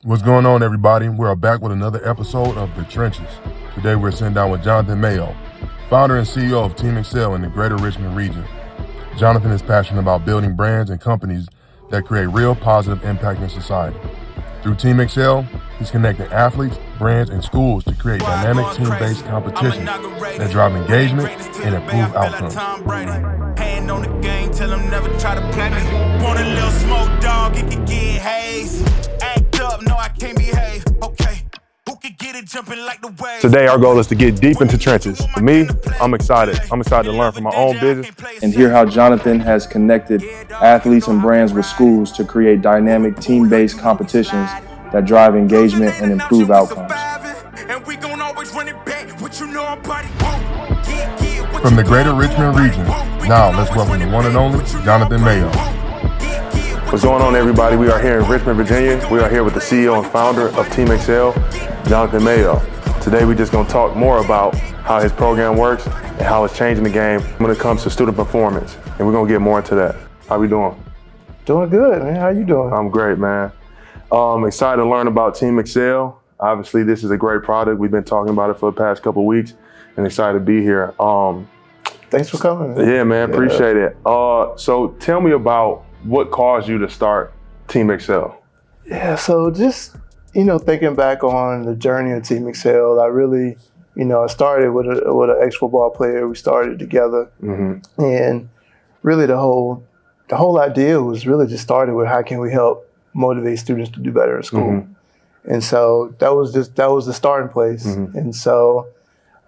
What's going on, everybody? We're back with another episode of The Trenches. Today we're sitting down with Jonathan Mayo, founder and CEO of Team Excel in the greater Richmond region. Jonathan is passionate about building brands and companies that create real positive impact in society. Through Team Excel, he's connecting athletes, brands, and schools to create dynamic team-based competitions that drive engagement and improve outcomes. Hand on the game, tell them never try to play me. Want a little smoke, dog, it can get haze. Act up, no, I can't behave. Okay, who can get it jumping like the waves? Today, our goal is to get deep into trenches. For me, I'm excited. I'm excited to learn from my own business and hear how Jonathan has connected athletes and brands with schools to create dynamic team-based competitions that drive engagement and improve outcomes. From the greater Richmond region, now let's welcome the one and only Jonathan Mayo. What's going on, everybody? We are here in Richmond, Virginia. We are here with the CEO and founder of Team Excel, Jonathan Mayo. Today, we're just going to talk more about how his program works and how it's changing the game when it comes to student performance. And we're going to get more into that. How we doing? Doing good, man. How you doing? I'm great, man. Excited to learn about Team Excel. Obviously, this is a great product. We've been talking about it for the past couple of weeks and excited to be here. Thanks for coming, man. Yeah, man, appreciate it. So tell me about what caused you to start Team Excel. Yeah, so just, thinking back on the journey of Team Excel, I really, I started with an ex-football player. We started together. Mm-hmm. And really the whole idea was really just started with how can we help motivate students to do better in school. Mm-hmm. And so that was the starting place. Mm-hmm. And so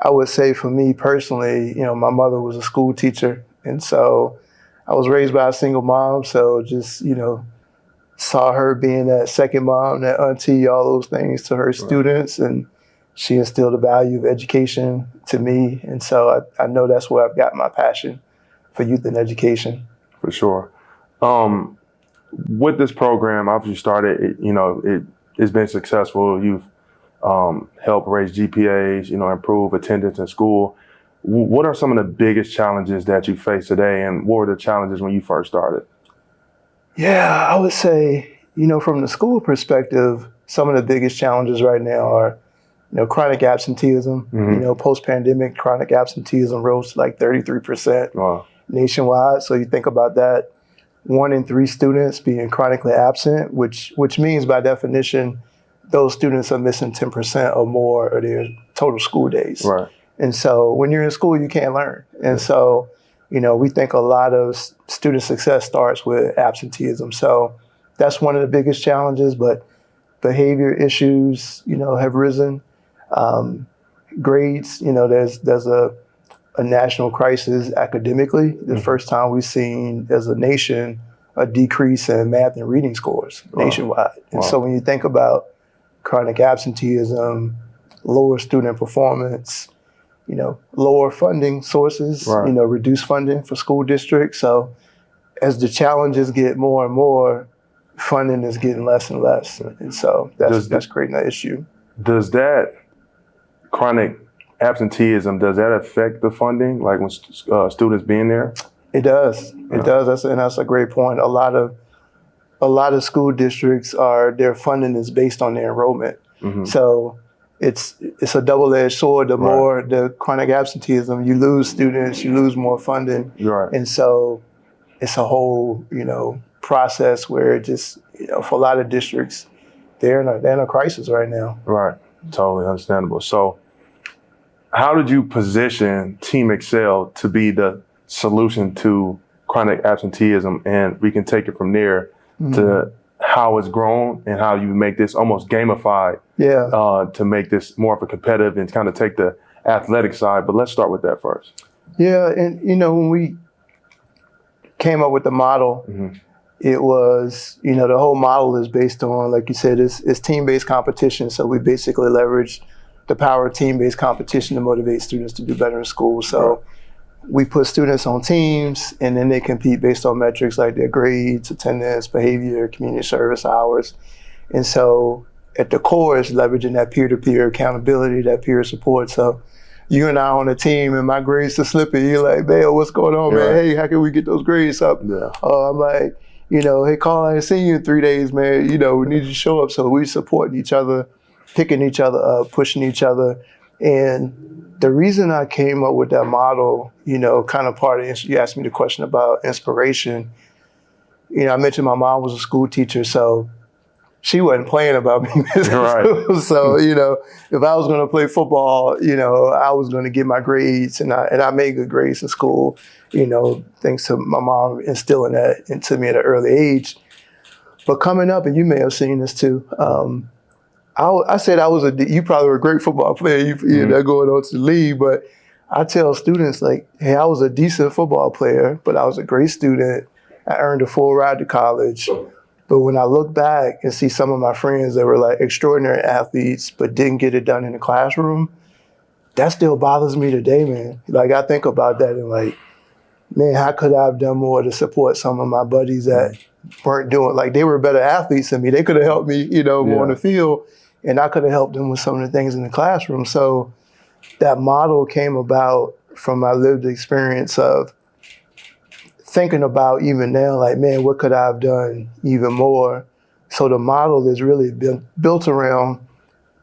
I would say for me personally, my mother was a school teacher. And so I was raised by a single mom. So just, saw her being that second mom, that auntie, all those things to her students. And she instilled the value of education to me. And so I know that's where I've got my passion for youth and education. For sure. With this program, obviously started, it's been successful. You've helped raise GPAs, improve attendance in school. What are some of the biggest challenges that you face today, and what were the challenges when you first started? Yeah, I would say, from the school perspective, some of the biggest challenges right now are, chronic absenteeism. Mm-hmm. Post-pandemic, chronic absenteeism rose to like 33% nationwide. So you think about that, 1 in 3 students being chronically absent, which means by definition, those students are missing 10% or more of their total school days. Right. And so when you're in school, you can't learn. And so, we think a lot of student success starts with absenteeism. So that's one of the biggest challenges, but behavior issues, have risen. Grades, there's a national crisis academically. The first time we've seen as a nation a decrease in math and reading scores nationwide. And so when you think about chronic absenteeism, lower student performance, lower funding sources, reduced funding for school districts. So as the challenges get more and more, funding is getting less and less. And so that's creating an issue. Does that chronic absenteeism, does that affect the funding, like when students being there? It does. It does. That's a great point. A lot of school districts their funding is based on their enrollment. Mm-hmm. So it's a double-edged sword. The more the chronic absenteeism, you lose students, you lose more funding. Right. And so it's a whole, process where it just, for a lot of districts, they're in a crisis right now. Right. Totally understandable. So how did you position Team Excel to be the solution to chronic absenteeism? And we can take it from there to how it's grown and how you make this almost gamified to make this more of a competitive and kind of take the athletic side. But let's start with that first. Yeah. And, when we came up with the model, it was, the whole model is based on, like you said, it's team-based competition. So we basically leverage the power of team-based competition to motivate students to do better in school. So we put students on teams, and then they compete based on metrics like their grades, attendance, behavior, community service hours. And so at the core is leveraging that peer-to-peer accountability, that peer support. So you and I on a team and my grades are slipping, you're like, Mayo, what's going on, man? Hey, how can we get those grades up? Yeah. I'm like, hey, Carl, I ain't seen you in 3 days, man. We need you to show up. So we supporting each other, picking each other up, pushing each other. And the reason I came up with that model, kind of part of, you asked me the question about inspiration. I mentioned my mom was a school teacher, so she wasn't playing about me. Right. So, if I was going to play football, I was going to get my grades, and I made good grades in school, thanks to my mom instilling that into me at an early age. But coming up, and you may have seen this too, I said you probably were a great football player, you're going on to the league, but I tell students like, hey, I was a decent football player, but I was a great student. I earned a full ride to college. But when I look back and see some of my friends that were like extraordinary athletes but didn't get it done in the classroom, that still bothers me today, man. Like, I think about that and like, man, how could I have done more to support some of my buddies that weren't doing, like, they were better athletes than me. They could have helped me, more on the field, and I could have helped them with some of the things in the classroom. So that model came about from my lived experience of thinking about even now, like, man, what could I have done even more? So the model is really built around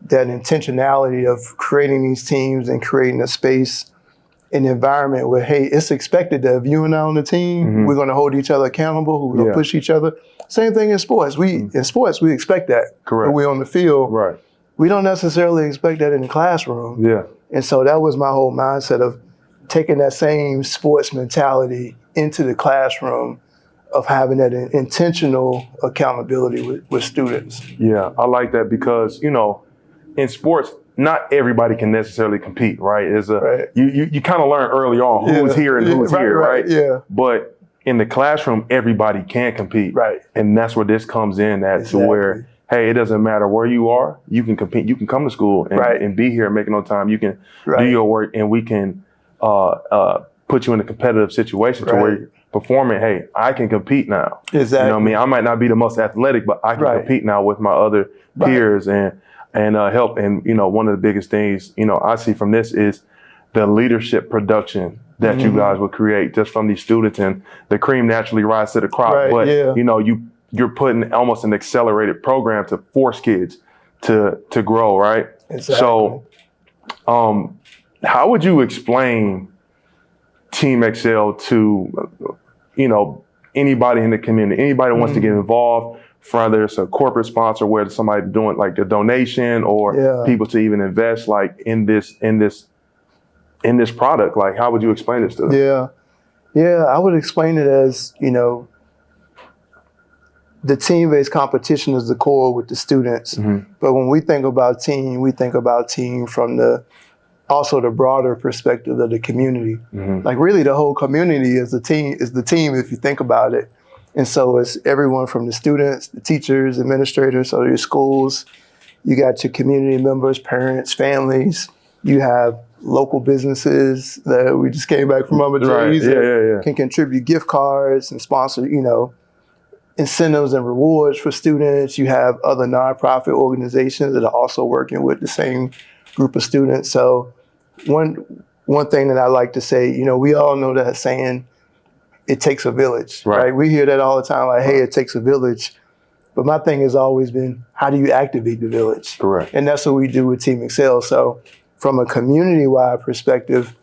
that intentionality of creating these teams and creating a space, an environment where, hey, it's expected that if you and I on the team, we're going to hold each other accountable, we're going to push each other. Same thing in sports. In sports, we expect that. Correct. When we're on the field. Right. We don't necessarily expect that in the classroom. Yeah. And so that was my whole mindset of taking that same sports mentality into the classroom, of having that intentional accountability with students. Yeah, I like that because, in sports, not everybody can necessarily compete, right? You kind of learn early on who's here and who's here, right? Yeah. But in the classroom, everybody can compete. Right. And that's where this comes in at, to where, hey, it doesn't matter where you are, you can compete. You can come to school and be here and make it on time. You can do your work, and we can put you in a competitive situation to where you're performing. Hey, I can compete now. Exactly. You know what I mean? I might not be the most athletic, but I can compete now with my other peers and help. And, one of the biggest things, I see from this is the leadership production that you guys will create just from these students, and the cream naturally rises to the crop. But, you're putting almost an accelerated program to force kids to grow, right? Exactly. So, how would you explain Team Excel to, anybody in the community, anybody who wants to get involved, whether it's a corporate sponsor, whether somebody doing like a donation, or people to even invest like in this product? Like, how would you explain this to them? Yeah, I would explain it as, the team-based competition is the core with the students. But when we think about team, we think about team from also the broader perspective of the community. Like, really the whole community is the team if you think about it. And so it's everyone from the students, the teachers, administrators, so your schools, you got your community members, parents, families, you have local businesses that we just came back from Mama J's can contribute gift cards and sponsor, incentives and rewards for students. You have other nonprofit organizations that are also working with the same group of students. So one thing that I like to say, we all know that saying, it takes a village, right? We hear that all the time, like, hey, it takes a village. But my thing has always been, how do you activate the village? Correct. And that's what we do with Team Excel. So from a community-wide perspective,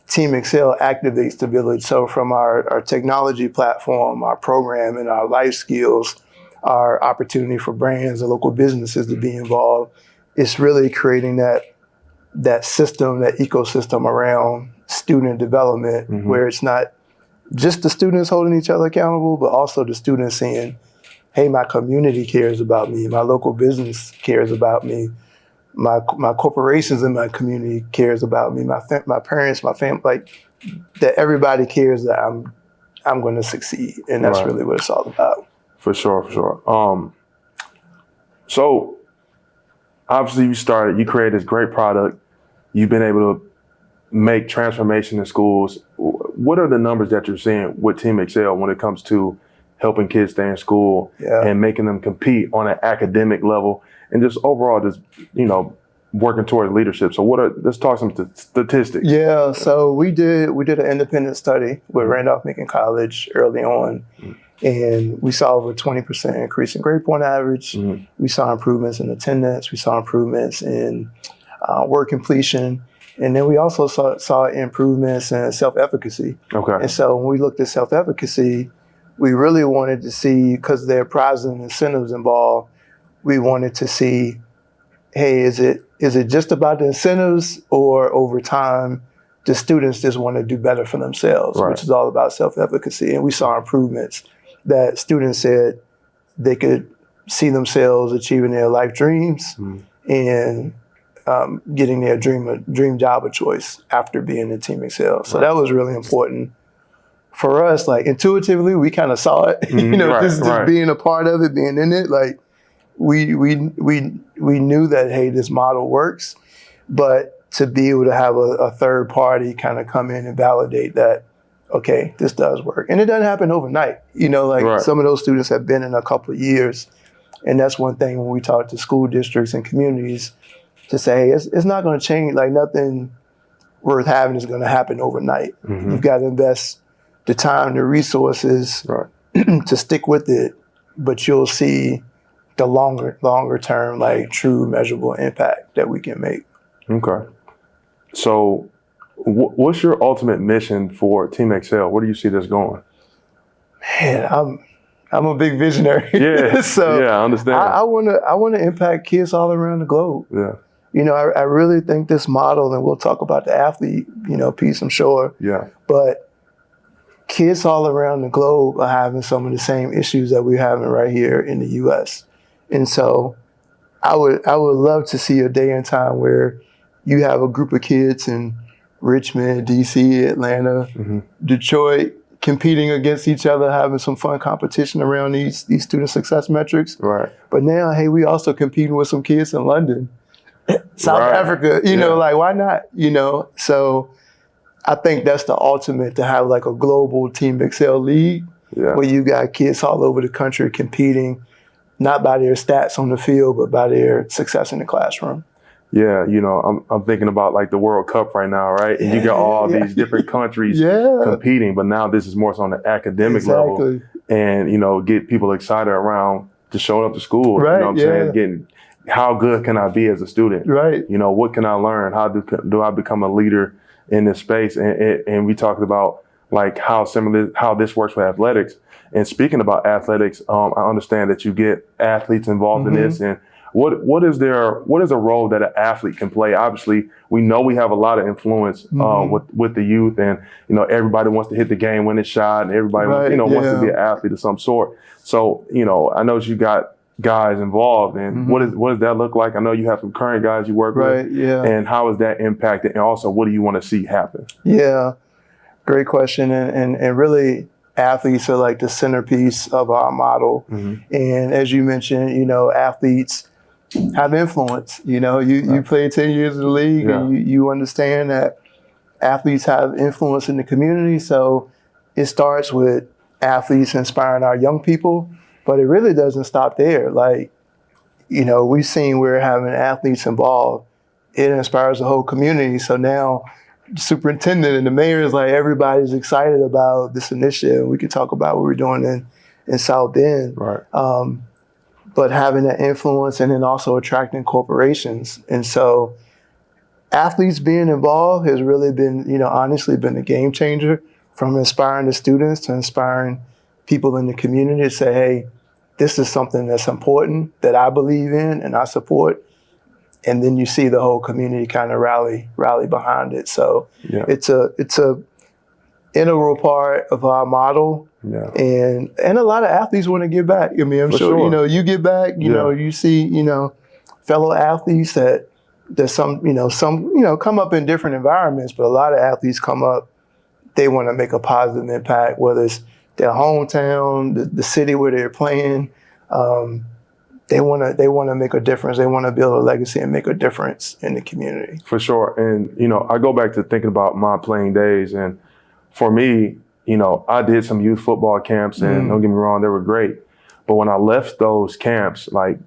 Team Excel activates the village. So from our technology platform, our program, and our life skills, our opportunity for brands and local businesses to be involved, it's really creating that system, that ecosystem around student development, where it's not just the students holding each other accountable, but also the students saying, hey, my community cares about me, my local business cares about me, my corporations in my community cares about me, my parents, my family, like, that everybody cares that I'm going to succeed. And that's really what it's all about. For sure. So obviously you created this great product. You've been able to make transformation in schools. What are the numbers that you're seeing with Team Excel when it comes to helping kids stay in school and making them compete on an academic level, and just overall just, working towards leadership? So let's talk some statistics. Yeah, so we did an independent study with Randolph-Macon College early on, And we saw over 20% increase in grade point average. We saw improvements in attendance. We saw improvements in work completion. And then we also saw improvements in self-efficacy. Okay. And so when we looked at self-efficacy, we really wanted to see, because there are prizes and incentives involved, we wanted to see, hey, is it just about the incentives, or over time, the students just want to do better for themselves, Right. which is all about self-efficacy. And we saw improvements that students said they could see themselves achieving their life dreams and getting their dream job of choice after being in Team Excel. So that was really important for us. Like, intuitively, we kind of saw it. Just being a part of it, being in it. Like, we knew that, hey, this model works, but to be able to have a third party kind of come in and validate that, okay, this does work. And it doesn't happen overnight. Some of those students have been in a couple of years. And that's one thing when we talk to school districts and communities, to say, hey, it's not going to change. Like, nothing worth having is going to happen overnight. You've got to invest the time, the resources to stick with it, but you'll see the longer term, like, true measurable impact that we can make. Okay. So what's your ultimate mission for Team Excel? Where do you see this going? Man, I'm a big visionary. Yeah. So I understand. I want to impact kids all around the globe. Yeah. I really think this model, and we'll talk about the athlete, piece, I'm sure. Yeah. But kids all around the globe are having some of the same issues that we're having right here in the U.S. And so I would love to see a day and time where you have a group of kids in Richmond, D.C., Atlanta, Detroit, competing against each other, having some fun competition around these student success metrics. Right. But now, hey, we also competing with some kids in London, South Africa, like, why not? So I think that's the ultimate, to have like a global Team Excel league where you got kids all over the country competing, not by their stats on the field, but by their success in the classroom. Yeah, I'm thinking about like the World Cup right now, right? And you got all these different countries competing, but now this is more so on the academic level, and get people excited around just showing up to school. Right, You know what I'm saying? Getting, how good can I be as a student? Right. What can I learn? How do I become a leader in this space? And we talked about like how this works with athletics. And speaking about athletics, I understand that you get athletes involved in this, and what is a role that an athlete can play? Obviously, we know we have a lot of influence with the youth, and everybody wants to hit the game-winning shot, and everybody wants to be an athlete of some sort. So I know you got guys involved, and what does that look like? I know you have some current guys you work with, and how is that impacted? And also, what do you want to see happen? Yeah, great question, and really, athletes are like the centerpiece of our model. And as you mentioned, athletes have influence. You played 10 years in the league, and you understand that athletes have influence in the community. So it starts with athletes inspiring our young people, but it really doesn't stop there. Like, we've seen where having athletes involved, it inspires the whole community. So now the superintendent and the mayor is like, everybody's excited about this initiative. We could talk about what we're doing in South Bend. Right. But having that influence, and then also attracting corporations. And so athletes being involved has really been, honestly been a game changer, from inspiring the students to inspiring people in the community to say, hey, this is something that's important, that I believe in and I support. And then you see the whole community kind of rally behind it. So it's a integral part of our model. Yeah. And a lot of athletes want to give back. I mean, I'm sure, you give back, you see, fellow athletes that some come up in different environments, but a lot of athletes come up, they want to make a positive impact, whether it's their hometown, the city where they're playing. They want to make a difference. They want to build a legacy and make a difference in the community. For sure. And, I go back to thinking about my playing days. And for me, I did some youth football camps, and don't get me wrong, they were great. But when I left those camps, like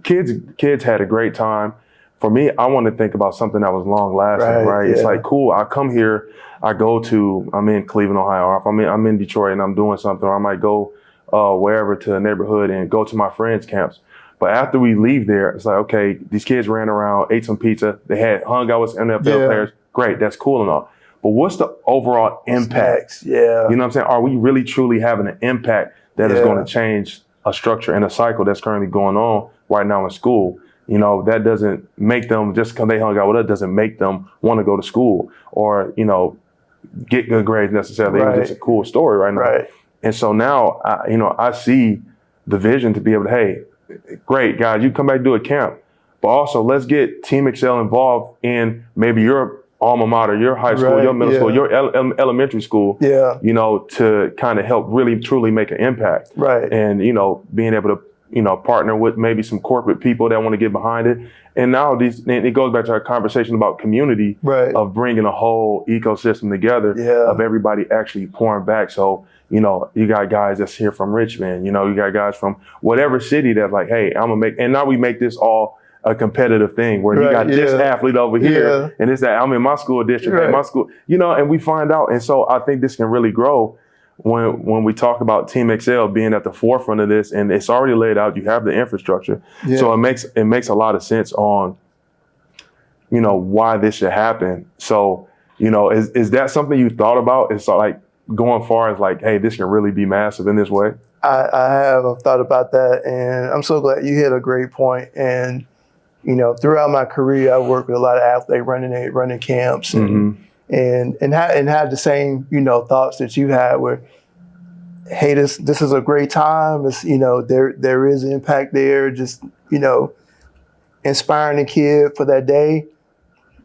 kids had a great time. For me, I want to think about something that was long lasting, right? It's like, cool, I come here, I'm in Cleveland, Ohio, or if I'm in Detroit and I'm doing something, or I might go wherever to a neighborhood and go to my friends' camps. But after we leave there, it's like, okay, these kids ran around, ate some pizza, they had hung out with NFL players. Great, that's cool and all. But what's the overall impact? Yeah. You know what I'm saying? Are we really truly having an impact that is going to change a structure and a cycle that's currently going on right now in school? You know, that doesn't make them, just because they hung out with us, doesn't make them want to go to school or, you know, get good grades necessarily. It was just a cool story right now. Right. And so now, I see the vision to be able to, hey, great, guys, you come back and do a camp. But also, let's get Team Excel involved in maybe your alma mater, your high school, your middle school, your elementary school, you know, to kind of help really, truly make an impact. Right. And, you know, being able to, you know, partner with maybe some corporate people that want to get behind it. And now it goes back to our conversation about community, of bringing a whole ecosystem together of everybody actually pouring back. So, you know, you got guys that's here from Richmond, you know, you got guys from whatever city that's like, hey, I'm gonna make, and now we make this all a competitive thing where you got this athlete over here and it's that I'm in my school district, in my school, you know, and we find out. And so I think this can really grow when we talk about Team Excel being at the forefront of this, and it's already laid out, you have the infrastructure. So it makes a lot of sense on, you know, why this should happen. So, you know, is that something you thought about? It's like going far as like, hey, this can really be massive in this way? I have thought about that, and I'm so glad you hit a great point. And, you know, throughout my career, I worked with a lot of athletes running camps and had the same, you know, thoughts that you had where, hey, this is a great time. It's, you know, there is impact there, just, you know, inspiring the kid for that day.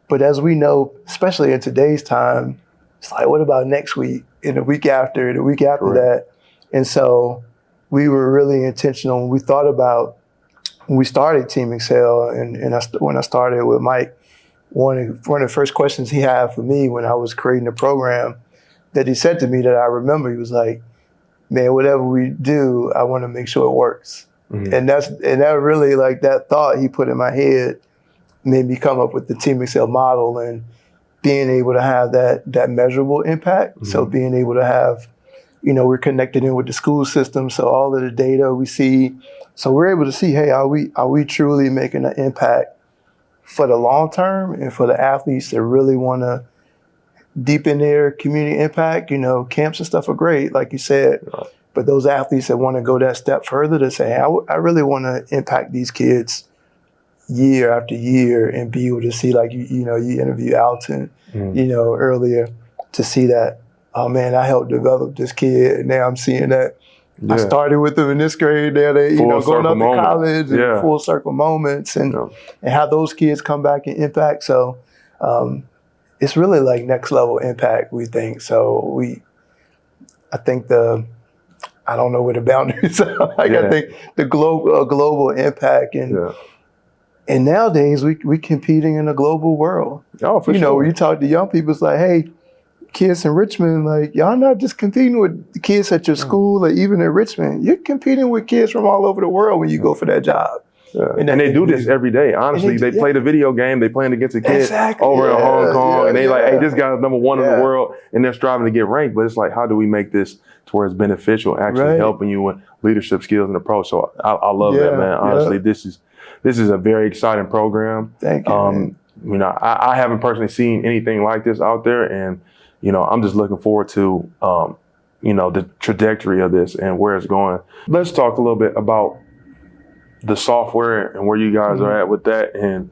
But as we know, especially in today's time, it's like, what about next week, and the week after, and the week after that? And so we were really intentional when we thought about, when we started Team Excel, and when I started with Mike, one of the first questions he had for me when I was creating the program that he said to me that I remember, he was like, man, whatever we do, I want to make sure it works. And that really, like, that thought he put in my head made me come up with the Team Excel model and being able to have that measurable impact. So being able to have, you know, we're connected in with the school system, so all of the data we see, so we're able to see, hey, are we truly making an impact for the long term and for the athletes that really want to deepen their community impact? You know, camps and stuff are great, like you said, but those athletes that want to go that step further to say, hey, I really want to impact these kids year after year and be able to see, like, you know, you interviewed Alton, you know, earlier, to see that, oh man, I helped develop this kid, and now I'm seeing that I started with them in this grade, now they, you know, going up to college, and full circle moments, and how those kids come back and impact. So it's really like next level impact, we think. So I think I don't know where the boundaries are. I think the global impact, and nowadays we competing in a global world. Oh, for you sure. know, when you talk to young people, it's like, hey, kids in Richmond, like, y'all not just competing with the kids at your school or even in Richmond. You're competing with kids from all over the world when you go for that job. And they do this every day. Honestly, they play the video game. They playing against a kid over in Hong Kong, and they like, hey, this guy's number one in the world, and they're striving to get ranked. But it's like, how do we make this to where it's beneficial, actually helping you with leadership skills and approach? So I love that, man. Honestly, this is a very exciting program. Thank you. You know, I haven't personally seen anything like this out there, and you know, I'm just looking forward to, you know, the trajectory of this and where it's going. Let's talk a little bit about the software and where you guys are at with that, and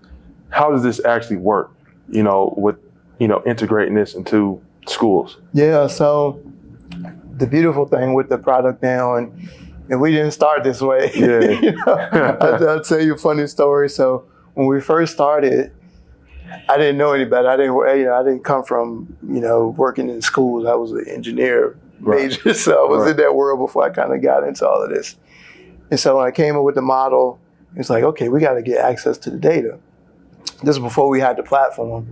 how does this actually work, you know, with, you know, integrating this into schools? Yeah, so the beautiful thing with the product now, and we didn't start this way. You know, I'll tell you a funny story. So when we first started, I didn't know any better. I didn't come from, you know, working in schools. I was an engineer major, so I was in that world before I kind of got into all of this. And so when I came up with the model, it's like, okay, we got to get access to the data. This is before we had the platform.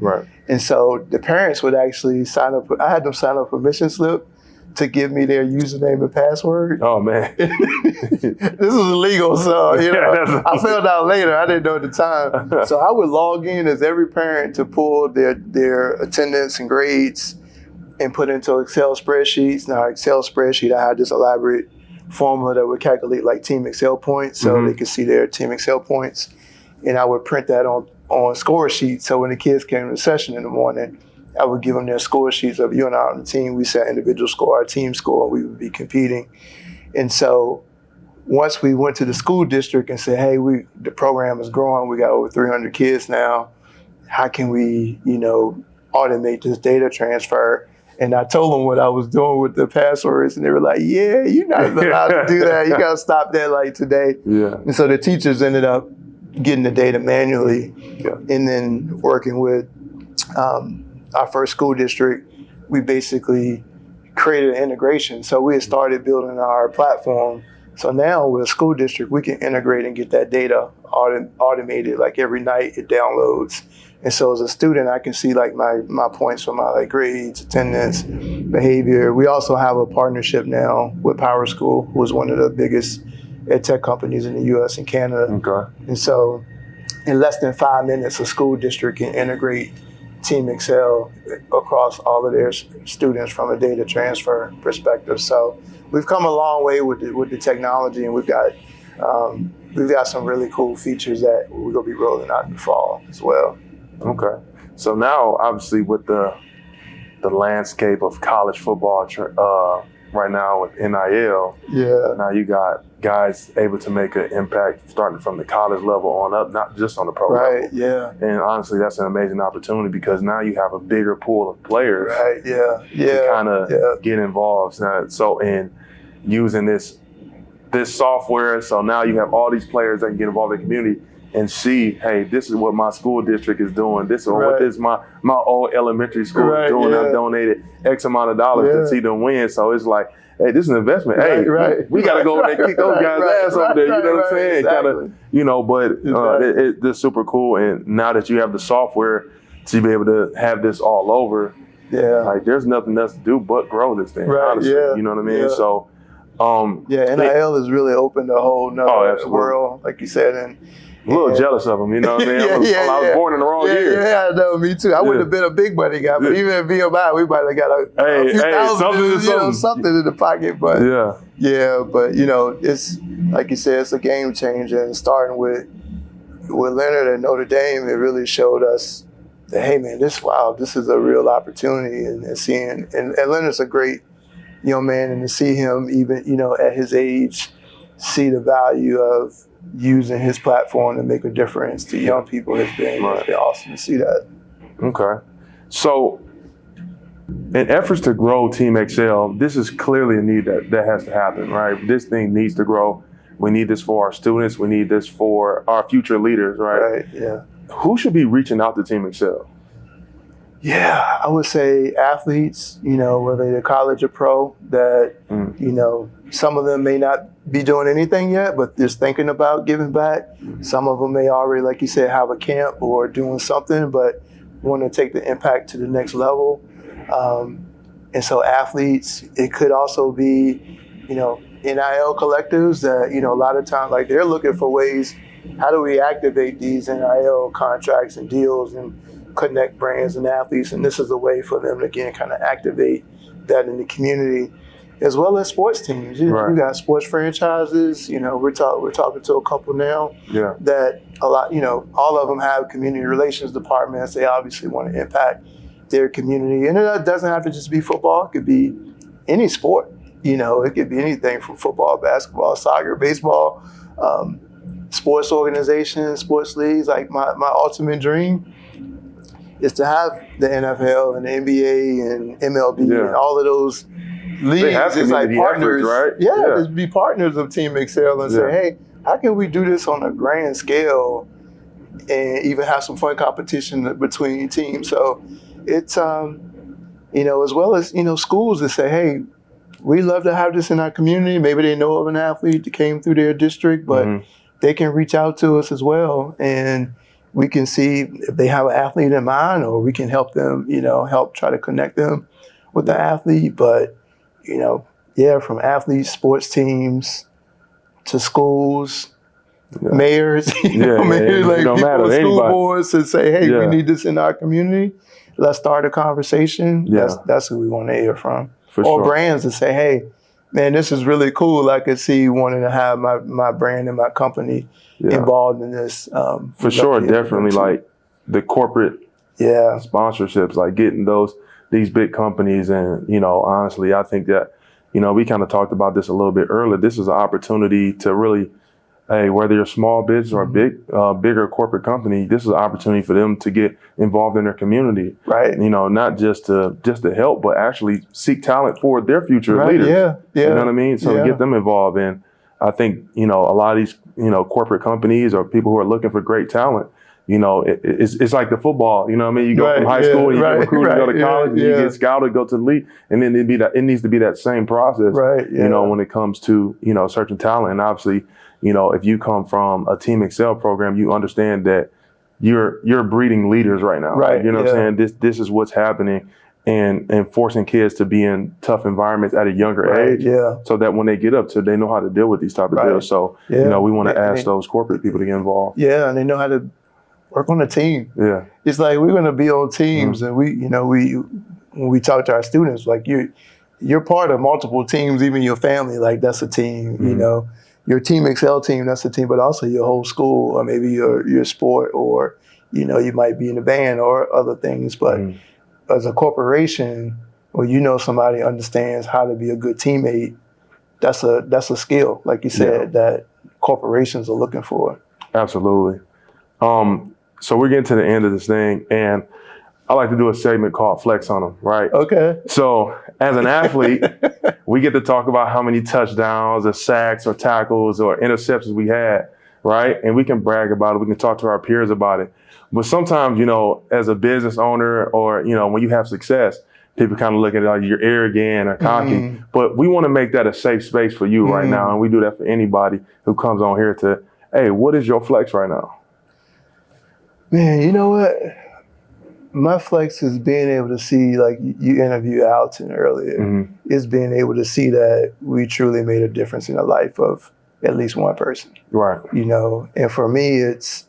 And so the parents would actually sign up. I had them sign a permission slip to give me their username and password. Oh man, this is illegal. So you know, I found out later. I didn't know at the time. So I would log in as every parent to pull their attendance and grades and put into Excel spreadsheets. Now Excel spreadsheet, I had this elaborate formula that would calculate like Team Excel points, so they could see their Team Excel points. And I would print that on score sheets. So when the kids came to the session in the morning, I would give them their score sheets of you and I on the team. We set individual score, our team score. We would be competing. And so once we went to the school district and said, hey, the program is growing. We got over 300 kids now. How can we, automate this data transfer? And I told them what I was doing with the passwords, and they were like, yeah, you're not allowed to do that. You got to stop that like today. Yeah. And so the teachers ended up getting the data manually and then working with our first school district. We basically created an integration. So we had started building our platform. So now with a school district, we can integrate and get that data automated. Like every night it downloads. And so as a student, I can see like my points for my like grades, attendance, behavior. We also have a partnership now with Power School, who is one of the biggest ed tech companies in the US and Canada. Okay. And so in less than 5 minutes, a school district can integrate Team Excel across all of their students from a data transfer perspective. So we've come a long way with the technology, and we've got some really cool features that we're gonna be rolling out in the fall as well. Okay. So now, obviously, with the landscape of college football right now with NIL, now you got guys able to make an impact starting from the college level on up, not just on the pro level. Right, yeah. And honestly, that's an amazing opportunity because now you have a bigger pool of players to kind of get involved. So, in using this software, so now you have all these players that can get involved in the community and see, hey, this is what my school district is doing. This is what this my old elementary school is doing. I've donated X amount of dollars to see them win. So it's like, hey, this is an investment. We got to go over there and kick those guys' ass over there. You know what I'm saying? Exactly. Kind of, it's super cool. And now that you have the software to be able to have this all over, like there's nothing else to do but grow this thing. Honestly, you know what I mean? Yeah. So, NIL has really opened a whole nother world, like you said, and a little jealous of them, you know what I mean? I was born in the wrong year. Yeah, I know, me too. I wouldn't have been a big money guy, but even at VMI, we might have got a few thousand, something in the pocket. But it's like you said, it's a game changer. And starting with Leonard at Notre Dame, it really showed us that, hey man, this is a real opportunity. And seeing, and Leonard's a great young man, and to see him even, at his age, see the value of using his platform to make a difference to young people has been awesome to see that. Okay. So in efforts to grow Team Excel, this is clearly a need that has to happen, right? This thing needs to grow. We need this for our students. We need this for our future leaders, right? Right, yeah. Who should be reaching out to Team Excel? Yeah, I would say athletes, whether they're college or pro, that, some of them may not be doing anything yet, but just thinking about giving back. Some of them may already, like you said, have a camp or doing something, but want to take the impact to the next level. And so athletes, it could also be, NIL collectives that, a lot of times, like they're looking for ways, how do we activate these NIL contracts and deals and connect brands and athletes? And this is a way for them to, again, kind of activate that in the community, as well as sports teams. You got sports franchises. We're talking to a couple now that a lot, all of them have community relations departments. They obviously want to impact their community. And it doesn't have to just be football. It could be any sport. It could be anything from football, basketball, soccer, baseball, sports organizations, sports leagues. Like my ultimate dream is to have the NFL and the NBA and MLB and all of those leagues is like partners, efforts, right? Just be partners of Team Excel and say, hey, how can we do this on a grand scale and even have some fun competition between teams? So it's, as well as, schools that say, hey, we love to have this in our community. Maybe they know of an athlete that came through their district, but they can reach out to us as well. And we can see if they have an athlete in mind, or we can help them, help try to connect them with the athlete. But from athletes, sports teams, to schools, mayors, mayors, like people, school boards, and say, hey, we need this in our community. Let's start a conversation. That's who we want to hear from. Or brands that say, hey, man, this is really cool. I could see wanting to have my brand and my company involved in this. For sure, definitely like the corporate sponsorships, like getting these big companies. And, you know, honestly, I think that, you know, we kind of talked about this a little bit earlier. This is an opportunity to really, hey, whether you're a small business or a bigger corporate company, this is an opportunity for them to get involved in their community. Right. You know, not just to help, but actually seek talent for their future leaders. Yeah. You know what I mean? So to get them involved in, I think, you know, a lot of these, you know, corporate companies or people who are looking for great talent, you know, it's like the football. You know what I mean? You go from high school and you get recruited to go to college and you get scouted, go to the league, and then it needs to be that same process. Right. Yeah. You know, when it comes to, you know, searching talent. And obviously, you know, if you come from a Team Excel program, you understand that you're breeding leaders right now. Right. You know what I'm saying? This is what's happening, and forcing kids to be in tough environments at a younger age. Yeah. So that when they get up to, they know how to deal with these type of deals. So, you know, we want to ask those corporate people to get involved. Yeah, and they know how to work on a team. Yeah. It's like we're going to be on teams, and when we talk to our students, like you're part of multiple teams, even your family, like that's a team, you know. Your Team Excel team, that's a team, but also your whole school, or maybe your sport, or, you know, you might be in a band or other things. But as a corporation, or you know somebody understands how to be a good teammate, that's a skill, like you said, that corporations are looking for. Absolutely. So we're getting to the end of this thing, and I like to do a segment called Flex on them, right? Okay. So as an athlete, we get to talk about how many touchdowns or sacks or tackles or interceptions we had, right? And we can brag about it. We can talk to our peers about it. But sometimes, you know, as a business owner, or, you know, when you have success, people kind of look at it like you're arrogant or cocky. But we want to make that a safe space for you right now. And we do that for anybody who comes on here to, hey, what is your flex right now? Man, you know what? My flex is being able to see, like you interviewed Alton earlier, is being able to see that we truly made a difference in the life of at least one person. Right. You know, and for me, it's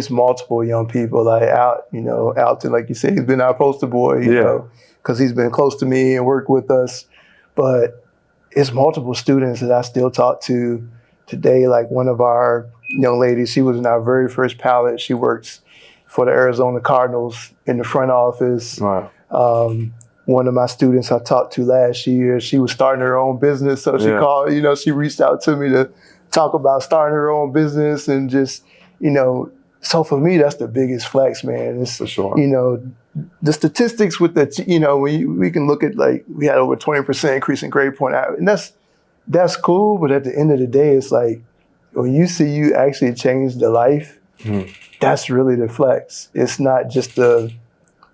multiple young people. Like Alton, like you said, he's been our poster boy, you know, because he's been close to me and worked with us. But it's multiple students that I still talk to today. Like one of our young ladies, she was in our very first pilot. She works for the Arizona Cardinals in the front office. Right. One of my students I talked to last year, she was starting her own business. So she called, you know, she reached out to me to talk about starting her own business, and just, you know, so for me, that's the biggest flex, man. It's, for sure. You know, the statistics with the, you know, we can look at, like, we had over 20% increase in grade point average, and that's cool. But at the end of the day, it's like, when you see you actually change the life, that's really the flex. It's not just the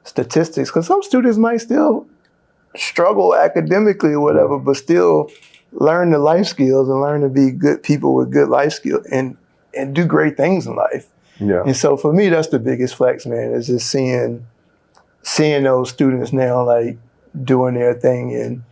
statistics, because some students might still struggle academically or whatever, but still learn the life skills and learn to be good people with good life skills and do great things in life. Yeah. And so for me, that's the biggest flex, man, is just seeing those students now, like, doing their thing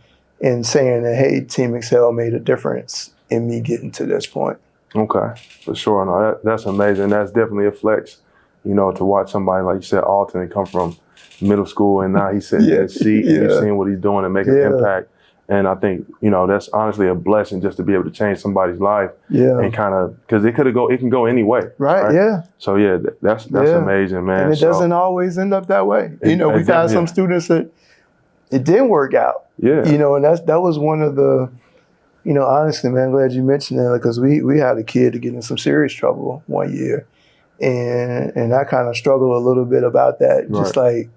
and saying that, hey, Team Excel made a difference in me getting to this point. Okay, for sure. No, that's amazing. That's definitely a flex, you know, to watch somebody, like you said, Alton, come from middle school, and now he's sitting in his seat and you're seeing what he's doing and making an impact. And I think, you know, that's honestly a blessing, just to be able to change somebody's life. And kind of, because it can go any way. Right. Yeah. So that's amazing, man. And it doesn't always end up that way. You know, we've had some students that it didn't work out. Yeah. You know, and that was one of the, you know, honestly, man, I'm glad you mentioned that, because we had a kid to get in some serious trouble one year. And I kind of struggled a little bit about that. Just like,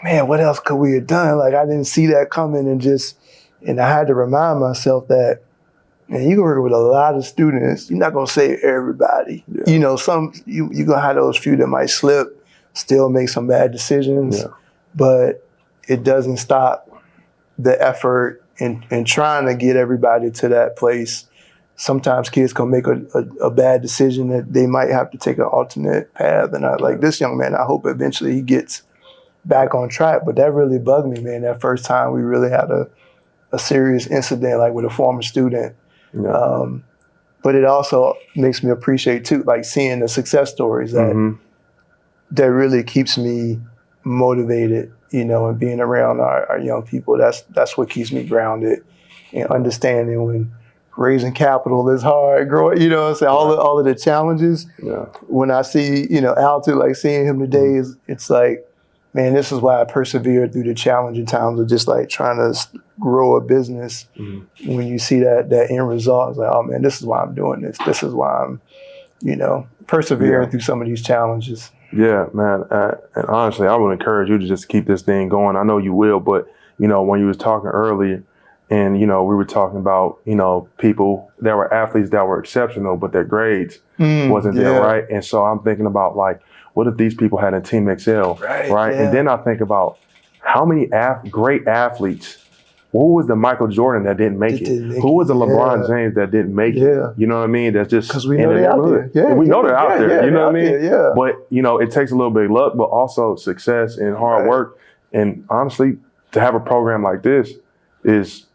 man, what else could we have done? Like, I didn't see that coming, and I had to remind myself that, man, you can work with a lot of students. You're not going to save everybody. Yeah. You know, you're going to have those few that might slip, still make some bad decisions, but it doesn't stop the effort in trying to get everybody to that place. Sometimes kids can make a bad decision that they might have to take an alternate path. And like this young man, I hope eventually he gets back on track. But that really bugged me, man, that first time we really had a serious incident, like with a former student. Yeah. But it also makes me appreciate, too, like seeing the success stories that really keeps me motivated, you know, and being around our young people. That's what keeps me grounded and understanding when raising capital is hard, growing, you know what I'm saying, all of the challenges. Yeah. When I see, Alton, like seeing him today, it's like, man, this is why I persevered through the challenging times of just like trying to grow a business. When you see that end result, it's like, oh man, this is why I'm doing this. This is why I'm, persevering through some of these challenges. Yeah, man. And honestly, I would encourage you to just keep this thing going. I know you will, but, when you was talking earlier, and, we were talking about, people that were athletes that were exceptional, but their grades wasn't there, right? And so I'm thinking about, like, what if these people had a Team Excel, right? Yeah. And then I think about how many great athletes, who was the Michael Jordan that didn't make it? Who was the LeBron James that didn't make it? You know what I mean? That's just because we know they're out there. Yeah, we know they're out there. You know what I mean? Yeah. But, it takes a little bit of luck, but also success and hard work. And honestly, to have a program like this is,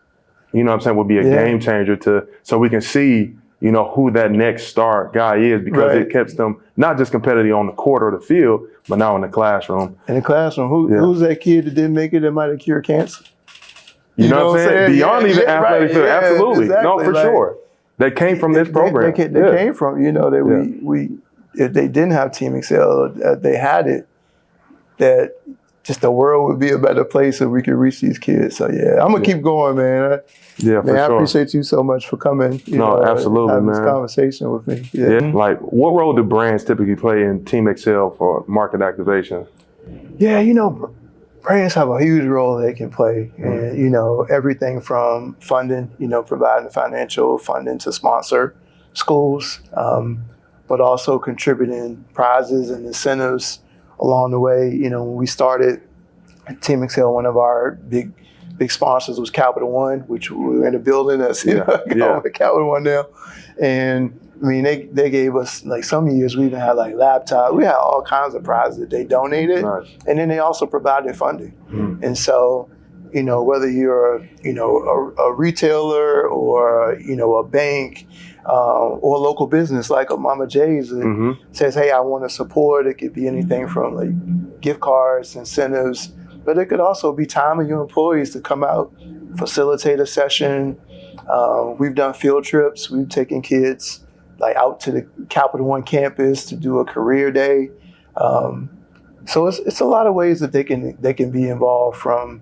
would be a game changer so we can see, who that next star guy is, because it keeps them not just competitive on the court or the field, but now in the classroom. In the classroom, who's that kid that didn't make it that might have cured cancer? You know what I'm saying? Beyond even athletic field, absolutely. Exactly. No, for sure. They came from this program. They came from, that we if they didn't have Team Excel, they had it, that just the world would be a better place if we could reach these kids. So I'm gonna keep going, man. For sure. I appreciate you so much for coming. Absolutely, having man. This conversation with me. Like, what role do brands typically play in Team Excel for market activation? Yeah, brands have a huge role they can play, and everything from funding, providing financial funding to sponsor schools, but also contributing prizes and incentives along the way. When we started Team Excel, one of our big sponsors was Capital One, which we're in a building that's Capital One now. And I mean, they gave us, like, some years we even had like laptops. We had all kinds of prizes that they donated. Nice. And then they also provided funding. And so, whether you're, a retailer or, a bank, or a local business like a Mama J's that says, hey, I want to support. It could be anything from like gift cards, incentives, but it could also be time of your employees to come out, facilitate a session. We've done field trips. We've taken kids like out to the Capital One campus to do a career day. So it's a lot of ways that they can be involved, from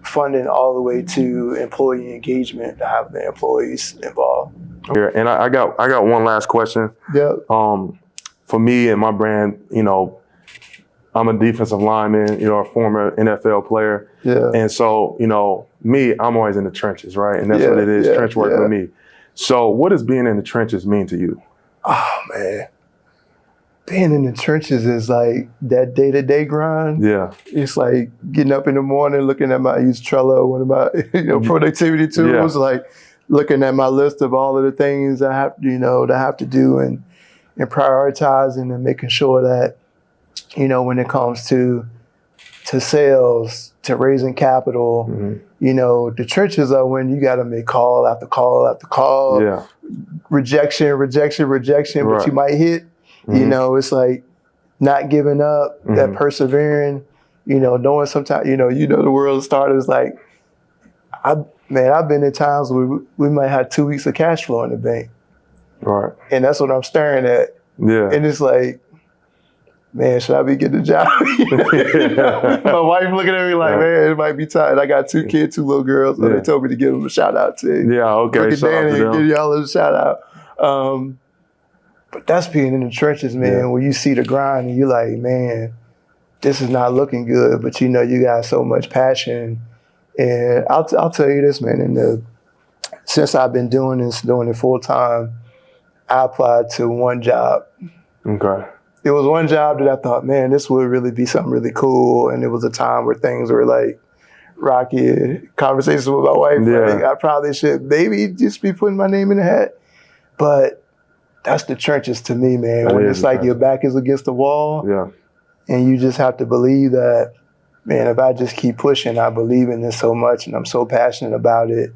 funding all the way to employee engagement, to have the employees involved. Here, and I got one last question. Yeah. For me and my brand, I'm a defensive lineman, a former NFL player. Yeah. And so, me, I'm always in the trenches, right? And that's what it is, trench work for me. So what does being in the trenches mean to you? Oh, man. Being in the trenches is like that day-to-day grind. Yeah. It's like getting up in the morning, looking at I use Trello, one of my productivity tools, like looking at my list of all of the things I have, that I have to do, and prioritizing and making sure that, when it comes to sales, to raising capital, the trenches are when you got to make call after call after call. Yeah. Rejection, but you might hit. It's like not giving up, that persevering, knowing sometimes, the world started is like, I've been in times where we might have 2 weeks of cash flow in the bank. Right. And that's what I'm staring at. Yeah. And it's like, man, should I be getting a job? My wife looking at me like, man, it might be time. I got 2 kids, 2 little girls, so they told me to give them a shout out to. Yeah, okay. Look at Danny and give y'all a shout out. But that's being in the trenches, man, where you see the grind and you're like, man, this is not looking good, but you got so much passion. And I'll tell you this, man, since I've been doing it full time, I applied to one job. Okay. It was one job that I thought, man, this would really be something really cool. And it was a time where things were like rocky. Conversations with my wife, like, I probably should maybe just be putting my name in the hat. But that's the trenches to me, man. When it's like your back is against the wall, and you just have to believe that, man, if I just keep pushing, I believe in this so much and I'm so passionate about it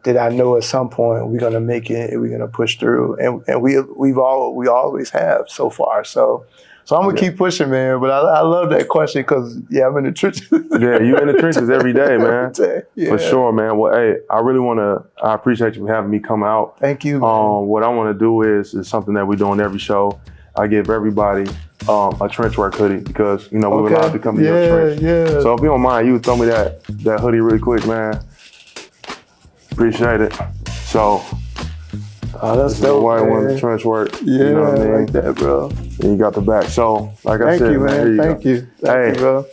that I know at some point we're gonna make it and we're gonna push through. And we always have so far. So So I'm gonna keep pushing, man. But I love that question because I'm in the trenches. Yeah, you in the trenches every day, man. Yeah. For sure, man. Well, hey, I appreciate you for having me come out. Thank you, man. What I want to do is something that we do on every show. I give everybody a trench work hoodie because we were allowed to come to your trench. Yeah. So if you don't mind, you would throw me that hoodie really quick, man. Appreciate it. So. That's dope, white man. one, trench work. Yeah, you know what I mean? like that, bro. And you got the back. So, like I said, Thank you, man. Thank you, bro.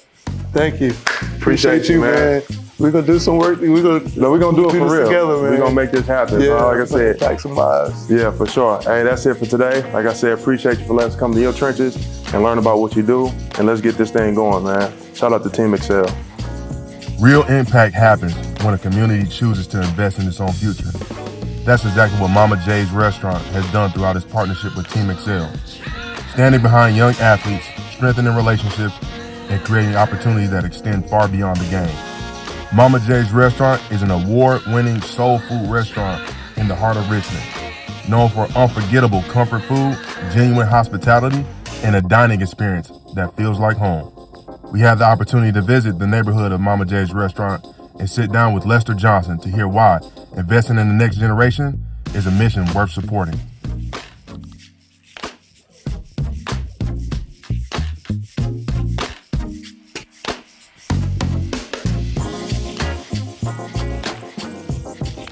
Thank you. Appreciate you, man. We're gonna do some work. We're gonna do it for real. Together, man. We're gonna make this happen. Yeah, like I said, impact some lives. Yeah, for sure. Hey, that's it for today. Like I said, appreciate you for letting us come to your trenches and learn about what you do. And let's get this thing going, man. Shout out to Team Excel. Real impact happens when a community chooses to invest in its own future. That's exactly what Mama J's Restaurant has done throughout its partnership with Team Excel. Standing behind young athletes, strengthening relationships, and creating opportunities that extend far beyond the game. Mama J's Restaurant is an award-winning soul food restaurant in the heart of Richmond, known for unforgettable comfort food, genuine hospitality, and a dining experience that feels like home. We had the opportunity to visit the neighborhood of Mama J's Restaurant and sit down with Lester Johnson to hear why investing in the next generation is a mission worth supporting.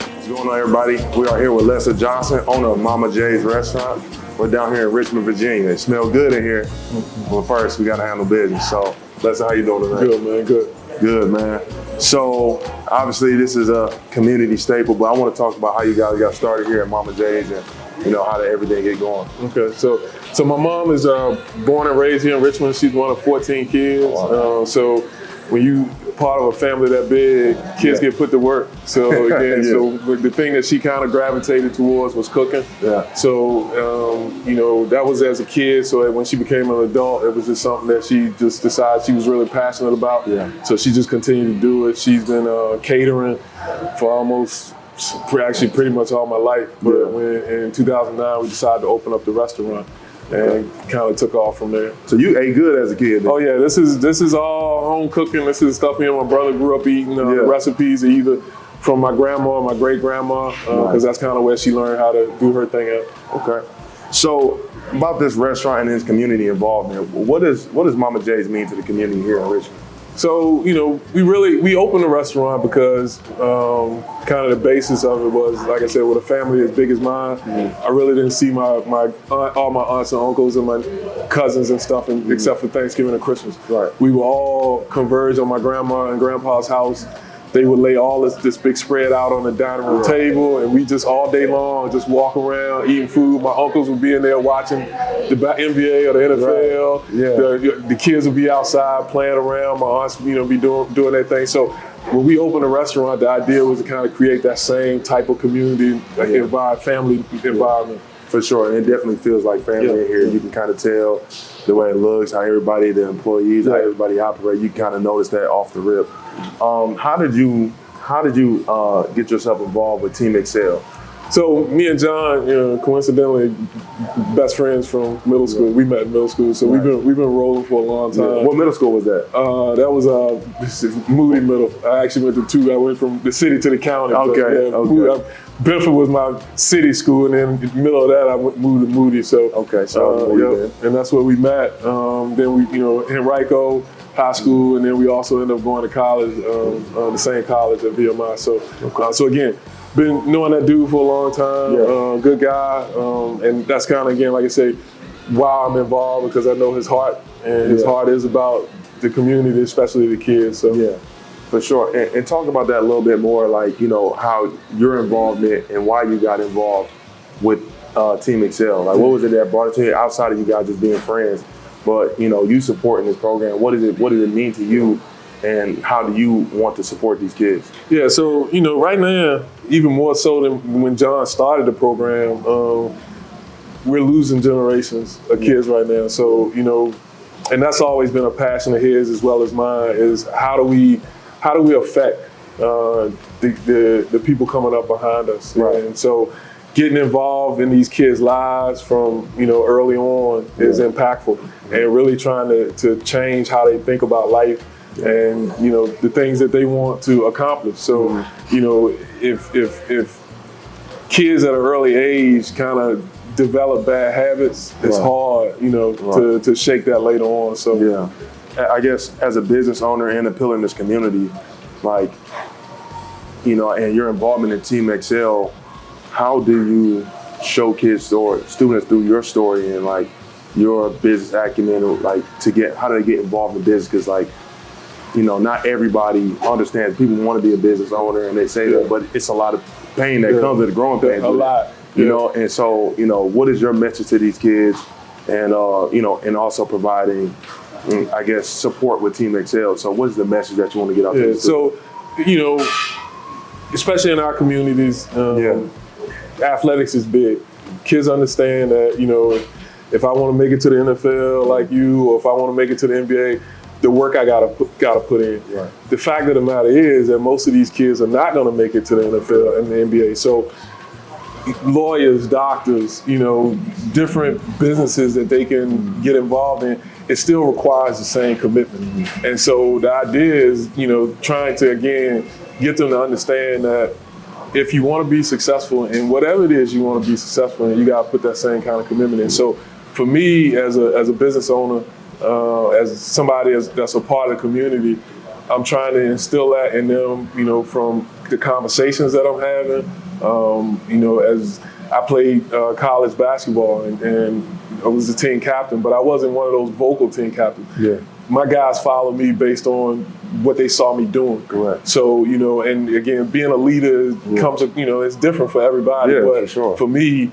What's going on, everybody? We are here with Lester Johnson, owner of Mama J's Restaurant. We're down here in Richmond, Virginia. It smells good in here. But first, we got to handle business. So, Lester, how you doing tonight? Good, man. Good. Good, man. So, obviously, this is a community staple, but I want to talk about how you guys got started here at Mama J's and, how did everything get going? Okay, so my mom is born and raised here in Richmond. She's one of 14 kids. Wow. So when you part of a family that big, kids get put to work. So again, so the thing that she kind of gravitated towards was cooking. Yeah. So that was as a kid. So when she became an adult, it was just something that she just decided she was really passionate about. Yeah. So she just continued to do it. She's been catering for actually pretty much all my life. But when in 2009 we decided to open up the restaurant. And kind of took off from there. So you ate good as a kid then? Oh yeah, this is all home cooking. This is stuff me and my brother grew up eating. Recipes either from my grandma or my great grandma, because that's kind of where she learned how to do her thing at. Okay. So about this restaurant and its community involvement, what does Mama J's mean to the community here in Richmond? So, we opened the restaurant because kind of the basis of it was, like I said, with a family as big as mine, I really didn't see all my aunts and uncles and my cousins and stuff, except for Thanksgiving and Christmas. Right. We would all converge on my grandma and grandpa's house. They would lay all this big spread out on the dining room table, and we just all day long just walk around eating food. My uncles would be in there watching the NBA or the NFL. Right. Yeah. The kids would be outside playing around. My aunts, be doing their thing. So when we opened the restaurant, the idea was to kind of create that same type of community, family environment. For sure, and it definitely feels like family in here. You can kind of tell the way it looks, how everybody, the employees, how everybody operates. You kind of notice that off the rip. How did you get yourself involved with Team Excel? So me and John, coincidentally, best friends from middle school. We met in middle school, so we've been rolling for a long time. Yeah. What middle school was that? That was Moody Middle. I actually went to two. I went from the city to the county. Okay. Bedford was my city school, and then in the middle of that, I moved to Moody. So and that's where we met. Then we, Henrico High School, and then we also ended up going to college, the same college at VMI. So again, been knowing that dude for a long time. Good guy, and that's kind of, again, like I say, why I'm involved, because I know his heart, and his heart is about the community, especially the kids. So yeah. For sure. And talk about that a little bit more, like, how your involvement and why you got involved with Team Excel. Like, what was it that brought it to you outside of you guys just being friends? But, you supporting this program, what does it mean to you, and how do you want to support these kids? Yeah, so, right now, even more so than when John started the program, we're losing generations of kids right now. So, and that's always been a passion of his as well as mine, is how do we affect the people coming up behind us? Right. And so, getting involved in these kids' lives from, early on is impactful, and really trying to change how they think about life and, the things that they want to accomplish. So, if kids at an early age kind of develop bad habits, it's hard, to shake that later on. So yeah, I guess as a business owner and a pillar in this community, like, and your involvement in Team Excel, how do you show kids or students through your story and like your business acumen, or like how do they get involved in business? Because like, not everybody understands. People want to be a business owner and they say that, but it's a lot of pain that comes with the growing pains. A lot. And so, what is your message to these kids, and and also providing, I guess, support with Team Excel. So what is the message that you want to get out there? So, especially in our communities, athletics is big. Kids understand that, if I want to make it to the NFL like you, or if I want to make it to the NBA, the work I gotta put in. Right. The fact of the matter is that most of these kids are not going to make it to the NFL and the NBA. So lawyers, doctors, different businesses that they can get involved in, it still requires the same commitment. And so the idea is, trying to, again, get them to understand that if you want to be successful in whatever it is you want to be successful in, you got to put that same kind of commitment in. So for me, as a business owner, as somebody that's a part of the community, I'm trying to instill that in them, from the conversations that I'm having. As I played college basketball and I was the team captain, but I wasn't one of those vocal team captains. Yeah. My guys follow me based on what they saw me doing. Correct. So, and again, being a leader comes, it's different for everybody. Yeah, but for sure. For me,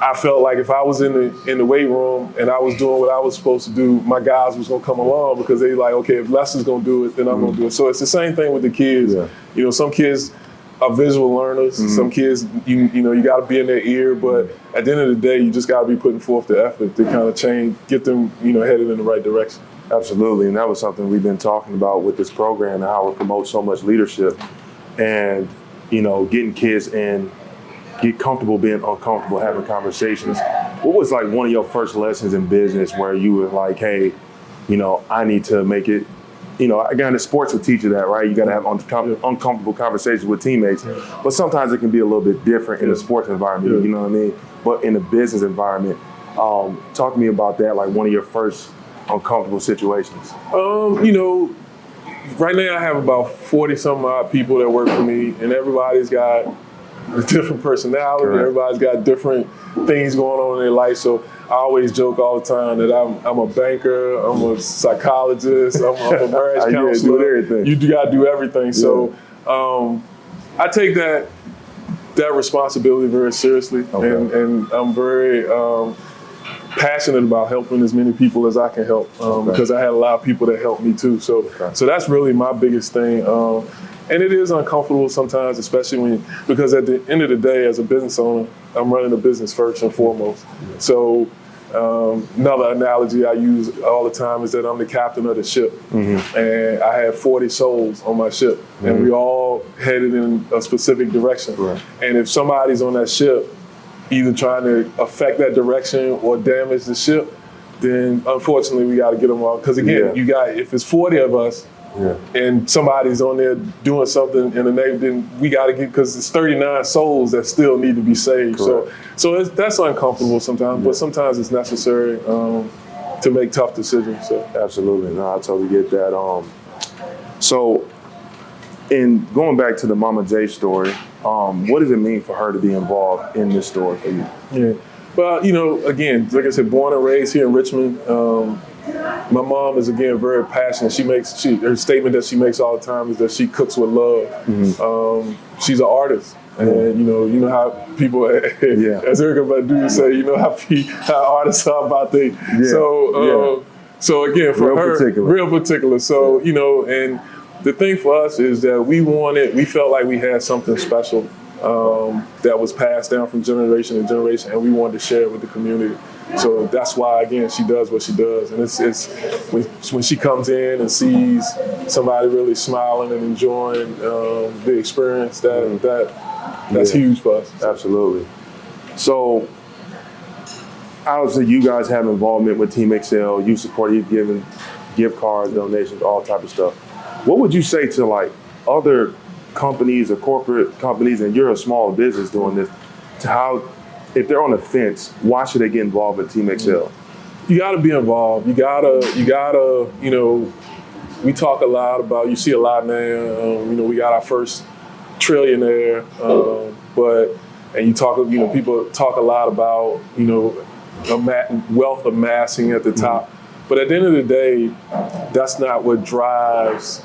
I felt like if I was in the weight room and I was doing what I was supposed to do, my guys was gonna come along because they like, okay, if Les is gonna do it, then I'm gonna do it. So it's the same thing with the kids. Yeah. Some kids are visual learners. Some kids, you got to be in their ear, but at the end of the day, you just got to be putting forth the effort to kind of change, get them, headed in the right direction. Absolutely, and that was something we've been talking about with this program and how it promotes so much leadership, and getting kids in, get comfortable being uncomfortable, having conversations. What was like one of your first lessons in business where you were like, hey, I need to make it. Again, the sports will teach you that, right? You got to have uncomfortable conversations with teammates. But sometimes it can be a little bit different in the sports environment, you know what I mean? But in the business environment, talk to me about that, like one of your first uncomfortable situations. Right now I have about 40-some odd people that work for me, and everybody's got a different personality. Correct. Everybody's got different things going on in their life. So I always joke all the time that I'm a banker, I'm a psychologist, I'm a marriage counselor. You got to do everything. Yeah. So I take that responsibility very seriously, and I'm very passionate about helping as many people as I can help because I had a lot of people that helped me too. So that's really my biggest thing. And it is uncomfortable sometimes, especially because at the end of the day, as a business owner, I'm running a business first and foremost. Yeah. So another analogy I use all the time is that I'm the captain of the ship, and I have 40 souls on my ship, and we all headed in a specific direction. Right. And if somebody's on that ship, either trying to affect that direction or damage the ship, then unfortunately we got to get them off. Because again, if it's 40 of us, and somebody's on there doing something in the name, then we got to get, because it's 39 souls that still need to be saved. Correct. So that's uncomfortable sometimes, but sometimes it's necessary to make tough decisions. So. Absolutely, no, I totally get that. So, in going back to the Mama J story, what does it mean for her to be involved in this story for you? Yeah, well, again, like I said, born and raised here in Richmond. My mom is, again, very passionate. Her statement that she makes all the time is that she cooks with love. She's an artist. And you know how people, as Erica Badu say, how artists are about things. Yeah. So again, for her, real particular. So, and the thing for us is that we felt like we had something special that was passed down from generation to generation, and we wanted to share it with the community. So that's why, again, she does what she does. And it's when she comes in and sees somebody really smiling and enjoying the experience, that's huge for us. Absolutely. So, obviously, you guys have involvement with Team Excel. You support, you've given gift cards, donations, all type of stuff. What would you say to like other companies or corporate companies, and you're a small business doing this, to how, if they're on the fence, why should they get involved with Team Excel? You got to be involved. You gotta, you know, we talk a lot about, you see a lot now, you know, we got our first trillionaire, and you talk, you know, people talk a lot about, you know, wealth amassing at the top. But at the end of the day, that's not what drives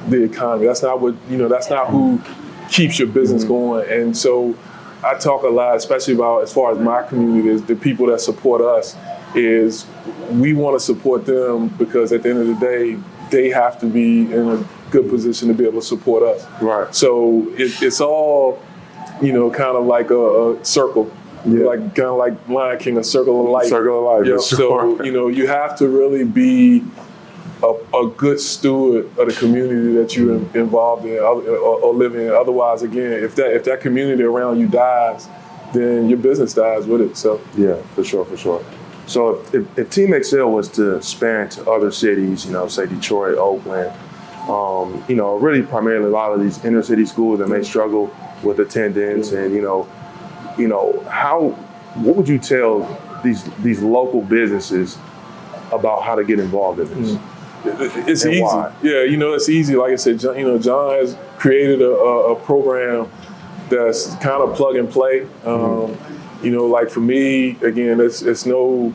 the economy. That's not what, you know, that's not who keeps your business going. And so I talk a lot, especially about, as far as my community is, the people that support us, is we want to support them because at the end of the day, they have to be in a good position to be able to support us. Right. So it's all, you know, kind of like a circle. Yeah. Like kind of like Lion King, a circle of life. Circle of life. Yeah. Sure. So, you know, you have to really be a good steward of the community that you're involved in or live in. Otherwise, again, if that community around you dies, then your business dies with it. So yeah, for sure. So if Team Excel was to span to other cities, you know, say Detroit, Oakland, you know, really primarily a lot of these inner city schools that may struggle with attendance, and you know, what would you tell these local businesses about how to get involved in this? It's and easy. Why? Yeah, you know, it's easy. Like I said, John has created a program that's kind of plug and play. You know, like for me, again, it's no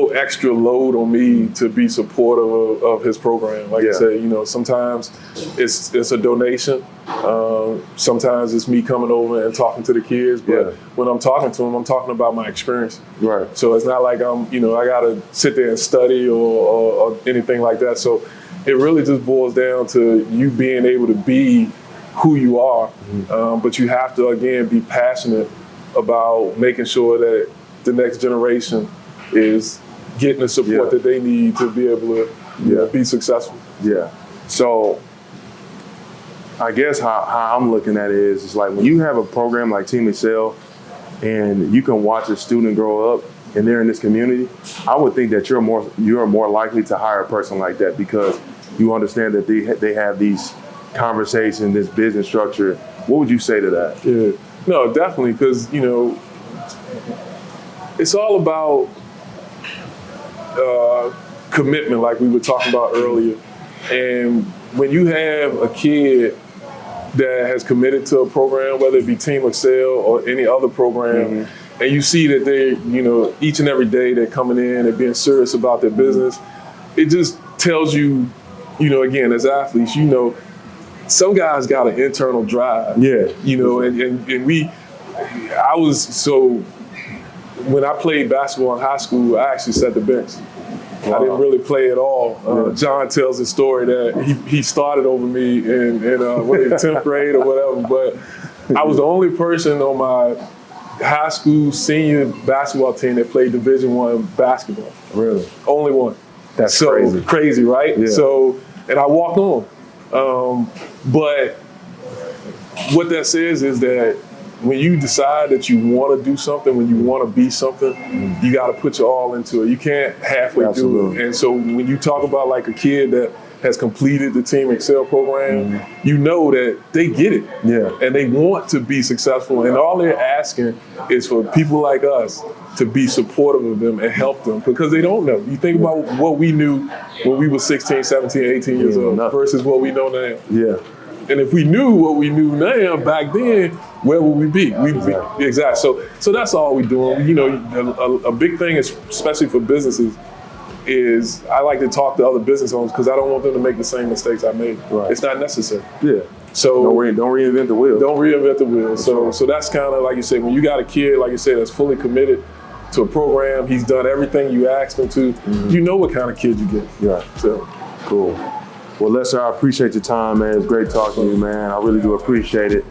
extra load on me to be supportive of his program. Like I said, you know, sometimes it's a donation. Sometimes it's me coming over and talking to the kids. But when I'm talking to them, I'm talking about my experience. Right. So it's not like I got to sit there and study or anything like that. So it really just boils down to you being able to be who you are. But you have to, again, be passionate about making sure that the next generation is getting the support that they need to be able to be successful. Yeah. So I guess how I'm looking at it is like when you have a program like Team Excel and you can watch a student grow up and they're in this community, I would think that you're more likely to hire a person like that because you understand that they have these conversations, this business structure. What would you say to that? Yeah. No, definitely, because, you know, it's all about commitment, like we were talking about earlier. And when you have a kid that has committed to a program, whether it be Team Excel or any other program, and you see that they, you know, each and every day they're coming in and being serious about their business, it just tells you, you know, again, as athletes, you know, some guys got an internal drive. Yeah. You know, when I played basketball in high school, I actually set the bench. Wow. I didn't really play at all. John tells the story that he started over me in 10th grade or whatever, but I was the only person on my high school senior basketball team that played Division I basketball. Really? Only one. That's crazy. Crazy, right? Yeah. So, and I walked on. But what that says is that when you decide that you want to do something, when you want to be something, you got to put your all into it. You can't halfway do it. And so when you talk about like a kid that has completed the Team Excel program, you know that they get it. Yeah. And they want to be successful. And all they're asking is for people like us to be supportive of them and help them because they don't know. You think about what we knew when we were 16, 17, 18 years old versus what we know now. Yeah. And if we knew what we knew now back then, where would we be? Exactly. So that's all we're doing. You know, a big thing, especially for businesses, is I like to talk to other business owners because I don't want them to make the same mistakes I made. Right. It's not necessary. Yeah. So don't reinvent the wheel. Don't reinvent the wheel. So that's kind of like you say, when you got a kid, like you say, that's fully committed to a program, he's done everything you asked him to, you know what kind of kid you get. Yeah. So cool. Well, Lester, I appreciate your time, man. It's great talking to you, man. I really do appreciate it.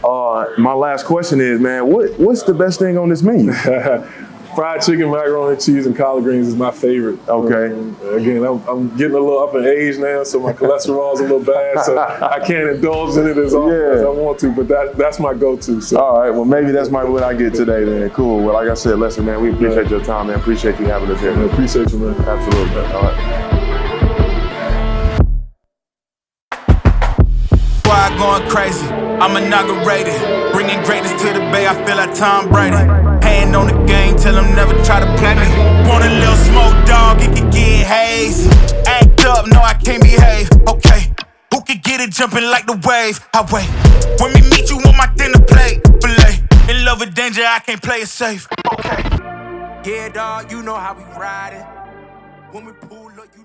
My last question is, man, what's the best thing on this menu? Fried chicken, macaroni and cheese, and collard greens is my favorite. Okay. Again, I'm getting a little up in age now, so my cholesterol's a little bad, so I can't indulge in it as often as I want to, but that's my go-to. So. All right, well, maybe that's what I get today then. Cool. Well, like I said, Lester, man, we appreciate your time, man. Appreciate you having us here. I appreciate you, man. Absolutely, man. All right. Squad going crazy, I'm inaugurated. Bringing greatness to the Bay, I feel like Tom Brady. Hand on the game, tell them never try to play me. Want a little smoke, dog, it can get hazy. Act up, no, I can't behave, okay. Who can get it jumping like the wave? I wait. When we meet you on my dinner plate, fillet. In love with danger, I can't play it safe, okay. Yeah, dog, you know how we ride it. When we pull up, you